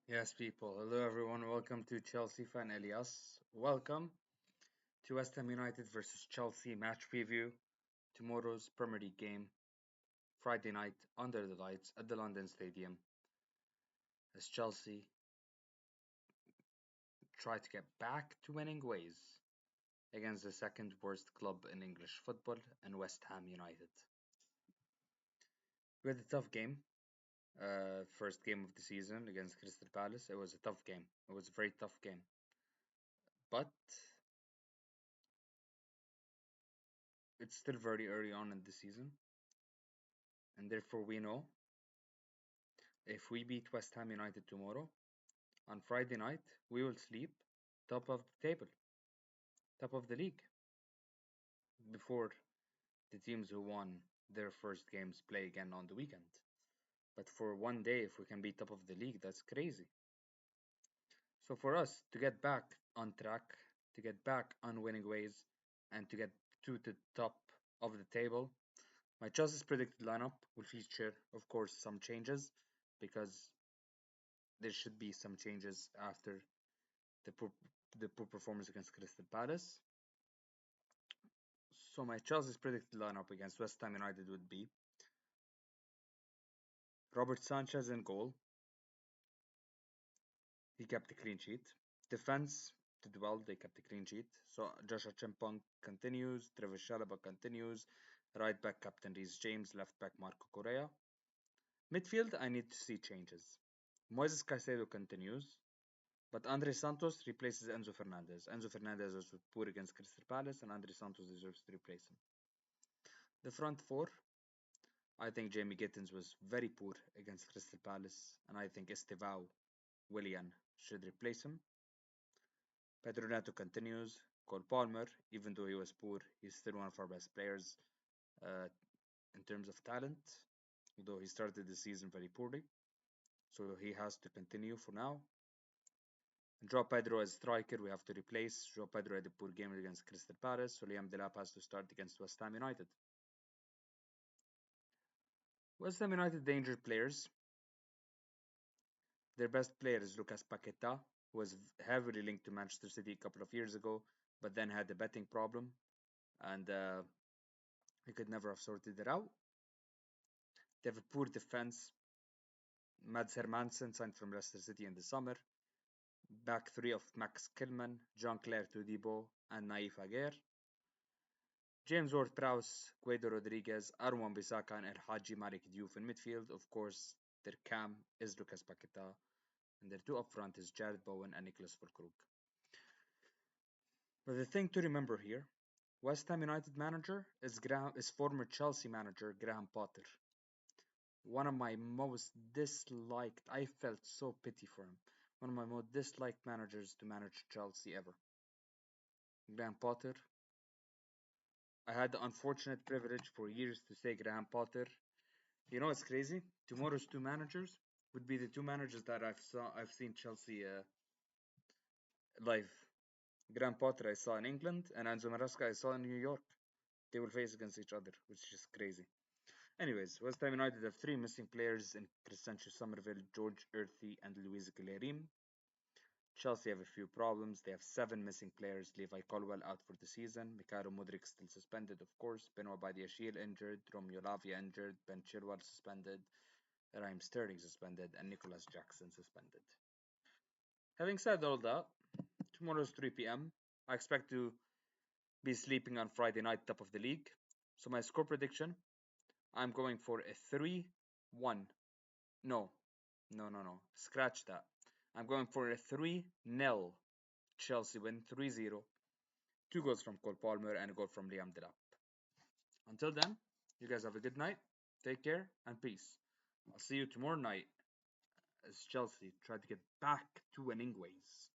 Yes, people. Hello, everyone. Welcome to Chelsea fan Elias. Welcome to West Ham United versus Chelsea match preview. Tomorrow's Premier League game, Friday night under the lights at the London Stadium, as Chelsea try to get back to winning ways against the second worst club in English football and West Ham United. We had a tough game. First game of the season against Crystal Palace. It was a tough game. It was a very tough game. But it's still very early on in the season, and therefore we know if we beat West Ham United tomorrow, on Friday night, we will sleep top of the table, top of the league, before the teams who won their first games play again on the weekend. But for one day, if we can be top of the league, that's crazy. So for us to get back on track, to get back on winning ways, and to get to the top of the table, my Chelsea's predicted lineup will feature, of course, some changes because there should be some changes after the poor, the poor performance against Crystal Palace. So my Chelsea's predicted lineup against West Ham United would be Robert Sanchez in goal. He kept a clean sheet. Defense did well. They kept a clean sheet. So Joshua Chimpong continues. Trevor Chalobah continues. Right back captain Reece James. Left back Marco Correa. Midfield I need to see changes. Moises Caicedo continues. But Andre Santos replaces Enzo Fernandez. Enzo Fernandez was poor against Crystal Palace, and Andre Santos deserves to replace him. The front four, I think Jamie Gittins was very poor against Crystal Palace, and I think Estevao Willian should replace him. Pedro Neto continues. Cole Palmer, even though he was poor, he's still one of our best players uh, in terms of talent, although he started the season very poorly. So he has to continue for now. Joao Pedro as striker, we have to replace. Joao Pedro had a poor game against Crystal Palace, so Liam Delap has to start against West Ham United. West Ham United danger players. Their best player is Lucas Paqueta, who was heavily linked to Manchester City a couple of years ago, but then had a betting problem, and he could never have sorted it out. They have a poor defense. Mads Hermansen signed from Leicester City in the summer. Back three of Max Kilman, Jean-Claire Todibo, and Naif Aguirre. James Ward-Prowse, Guido Rodriguez, Arwan Bissaka, and El Hadji Malik Diouf in midfield. Of course, their cam is Lucas Paqueta, and their two up front is Jared Bowen and Nicholas Fulkrug. But the thing to remember here, West Ham United manager is former Chelsea manager Graham Potter. One of my most disliked, I felt so pity for him. One of my most disliked managers to manage Chelsea ever. Graham Potter. I had the unfortunate privilege for years to say Graham Potter. You know what's crazy? Tomorrow's two managers would be the two managers that I've seen Chelsea live. Graham Potter I saw in England and Enzo Maresca I saw in New York. They will face against each other, which is just crazy. Anyways, West Ham United have three missing players in Crescencio Somerville, George Earthy, and Luis Guilherim. Chelsea have a few problems. They have seven missing players. Levi Colwell out for the season. Mikhailo Mudryk still suspended, of course. Benoit Badiashile injured. Romeo Lavia injured. Ben Chilwell suspended. Raheem Sterling suspended. And Nicholas Jackson suspended. Having said all that, tomorrow's 3 p.m. I expect to be sleeping on Friday night, top of the league. So my score prediction, I'm going for a 3-1. No, no. Scratch that. I'm going for a 3-0 Chelsea win, 3-0. Two goals from Cole Palmer and a goal from Liam Delap. Until then, you guys have a good night. Take care and peace. I'll see you tomorrow night as Chelsea try to get back to winning ways.